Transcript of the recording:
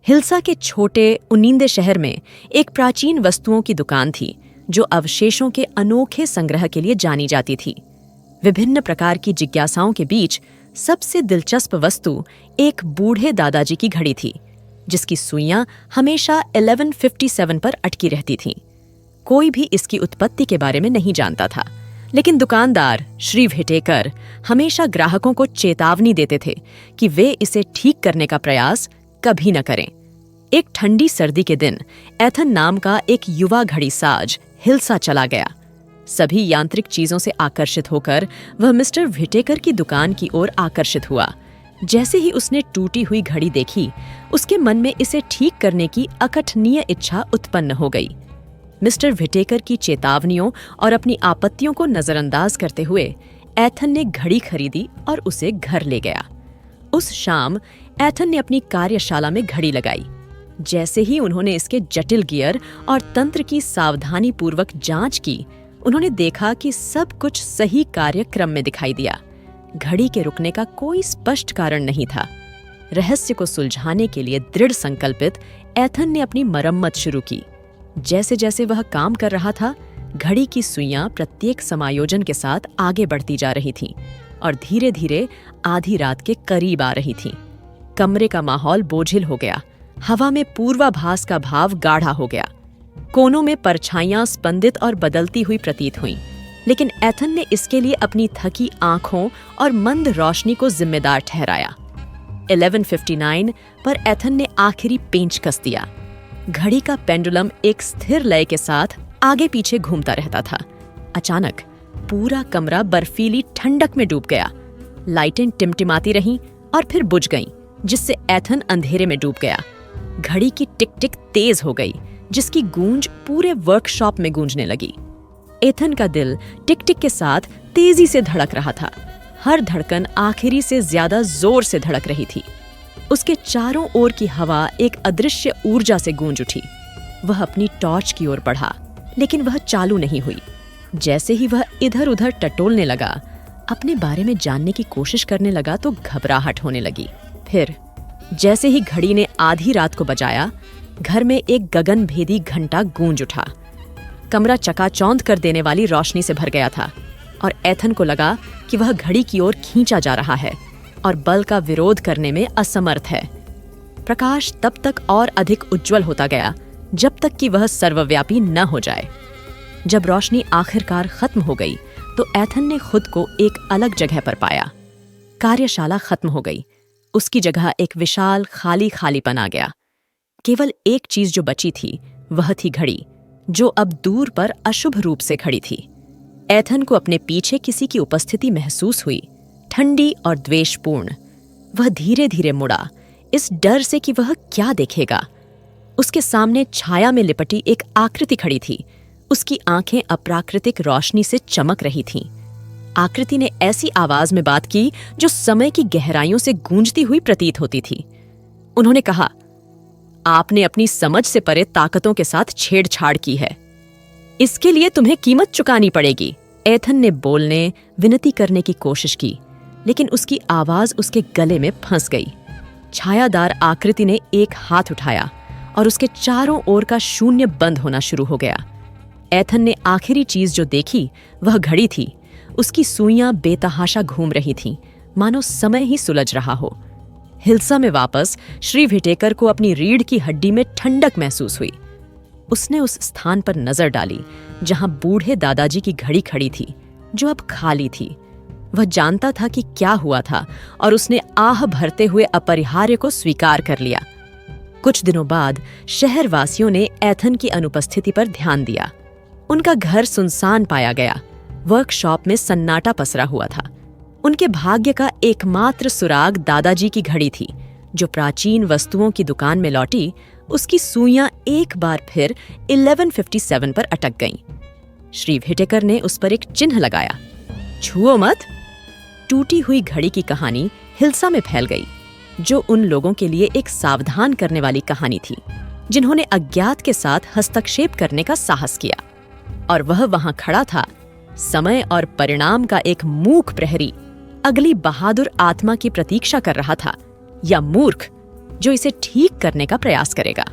हिल्सा के छोटे उनींदे शहर में एक प्राचीन वस्तुओं की दुकान थी जो अवशेषों के अनोखे संग्रह के लिए जानी जाती थी। विभिन्न प्रकार की जिज्ञासाओं के बीच सबसे दिलचस्प वस्तु एक बूढ़े दादाजी की घड़ी थी, जिसकी सुइयां हमेशा 1157 पर अटकी रहती थीं। कोई भी इसकी उत्पत्ति के बारे में नहीं जानता था, लेकिन दुकानदार श्री विटेकर हमेशा ग्राहकों को चेतावनी देते थे कि वे इसे ठीक करने का प्रयास कभी न करें। एक ठंडी सर्दी के दिन एथन नाम का एक युवा घड़ीसाज हिल्सा चला गया। सभी यांत्रिक चीजों से आकर्षित होकर वह मिस्टर विटेकर की दुकान की ओर आकर्षित हुआ। जैसे ही उसने टूटी हुई घड़ी देखी, उसके मन में इसे ठीक करने की अकथनीय इच्छा उत्पन्न हो गई। मिस्टर विटेकर की चेतावनियों और अपनी आपत्तियों को नजरअंदाज करते हुए एथन ने घड़ी खरीदी और उसे घर ले गया। उस शाम एथन ने अपनी कार्यशाला में घड़ी लगाई। जैसे ही उन्होंने इसके जटिल गियर और तंत्र की सावधानी पूर्वक जांच की, उन्होंने देखा कि सब कुछ सही कार्यक्रम में दिखाई दिया। घड़ी के रुकने का कोई स्पष्ट कारण नहीं था। रहस्य को सुलझाने के लिए दृढ़ संकल्पित एथन ने अपनी मरम्मत शुरू की। जैसे जैसे वह काम कर रहा था, घड़ी की सुइयां प्रत्येक समायोजन के साथ आगे बढ़ती जा रही थीं और धीरे धीरे आधी रात के करीब आ रही थीं। कमरे का माहौल बोझिल हो गया। हवा में पूर्वाभास का भाव गाढ़ा हो गया। कोनों में परछाइयां स्पंदित और बदलती हुई प्रतीत हुईं, लेकिन एथन ने इसके लिए अपनी थकी आंखों और मंद रोशनी को जिम्मेदार ठहराया। 1159 पर एथन ने आखिरी पेंच कस दिया। घड़ी का पेंडुलम एक स्थिर लय के साथ आगे पीछे घूमता रहता था। अचानक पूरा कमरा बर्फीली ठंडक में डूब गया। लाइटें टिमटिमाती रहीं और फिर बुझ गईं, जिससे एथन अंधेरे में डूब गया। घड़ी की टिक टिक तेज हो गई, जिसकी गूंज पूरे वर्कशॉप में गूंजने लगी। एथन का दिल टिक टिक के साथ तेजी से धड़क रहा था। हर धड़कन आखिरी से ज्यादा जोर से धड़क रही थी। उसके चारों ओर की हवा एक अदृश्य ऊर्जा से गूंज उठी। वह अपनी टॉर्च की ओर बढ़ा, लेकिन वह चालू नहीं हुई। जैसे ही वह इधर उधर टटोलने लगा, अपने बारे में जानने की कोशिश करने लगा, तो घबराहट होने लगी। फिर जैसे ही घड़ी ने आधी रात को बजाया, घर में एक गगनभेदी घंटा गूंज उठा। कमरा चकाचौंध कर देने वाली रोशनी से भर गया था और एथन को लगा कि वह घड़ी की ओर खींचा जा रहा है और बल का विरोध करने में असमर्थ है। प्रकाश तब तक और अधिक उज्जवल होता गया जब तक कि वह सर्वव्यापी न हो जाए। जब रोशनी आखिरकार खत्म हो गई, तो एथन ने खुद को एक अलग जगह पर पाया। कार्यशाला खत्म हो गई। उसकी जगह एक विशाल खालीपन आ गया। केवल एक चीज जो बची थी, वह थी घड़ी, जो अब दूर पर अशुभ रूप से खड़ी थी। एथन को अपने पीछे किसी की उपस्थिति महसूस हुई, ठंडी और द्वेषपूर्ण। वह धीरे धीरे मुड़ा, इस डर से कि वह क्या देखेगा। उसके सामने छाया में लिपटी एक आकृति खड़ी थी। उसकी आंखें अप्राकृतिक रोशनी से चमक रही थीं। आकृति ने ऐसी आवाज में बात की जो समय की गहराइयों से गूंजती हुई प्रतीत होती थी। उन्होंने कहा, आपने अपनी समझ से परे ताकतों के साथ छेड़छाड़ की है। इसके लिए तुम्हें कीमत चुकानी पड़ेगी। एथन ने बोलने, विनती करने की कोशिश की, लेकिन उसकी आवाज उसके गले में फंस गई। छायादार आकृति ने एक हाथ उठाया और उसके चारों ओर का शून्य बंद होना शुरू हो गया। एथन ने आखिरी चीज जो देखी, वह घड़ी थी। उसकी सुइयां बेतहाशा घूम रही थीं, मानो समय ही सुलझ रहा हो। हिल्सा में वापस श्री विटेकर को अपनी रीढ़ की हड्डी में ठंडक महसूस हुई। उसने उस स्थान पर नजर डाली जहां बूढ़े दादाजी की घड़ी खड़ी थी, जो अब खाली थी। वह जानता था कि क्या हुआ था और उसने आह भरते हुए अपरिहार्य को स्वीकार कर लिया। कुछ दिनों बाद शहरवासियों ने एथन की अनुपस्थिति पर ध्यान दिया। उनका घर सुनसान पाया गया। वर्कशॉप में सन्नाटा पसरा हुआ था। उनके भाग्य का एकमात्र सुराग दादाजी की घड़ी थी, जो प्राचीन वस्तुओं की दुकान में लौटी। उसकी सुइयां एक बार फिर 1157 पर अटक गईं। श्री विटेकर ने उस पर एक चिन्ह लगाया, छुओ मत। टूटी हुई घड़ी की कहानी हिल्सा में फैल गई, जो उन लोगों के लिए एक सावधान करने वाली कहानी थी जिन्होंने अज्ञात के साथ हस्तक्षेप करने का साहस किया। और वह वहां खड़ा था, समय और परिणाम का एक मूक प्रहरी, अगली बहादुर आत्मा की प्रतीक्षा कर रहा था, या मूर्ख जो इसे ठीक करने का प्रयास करेगा।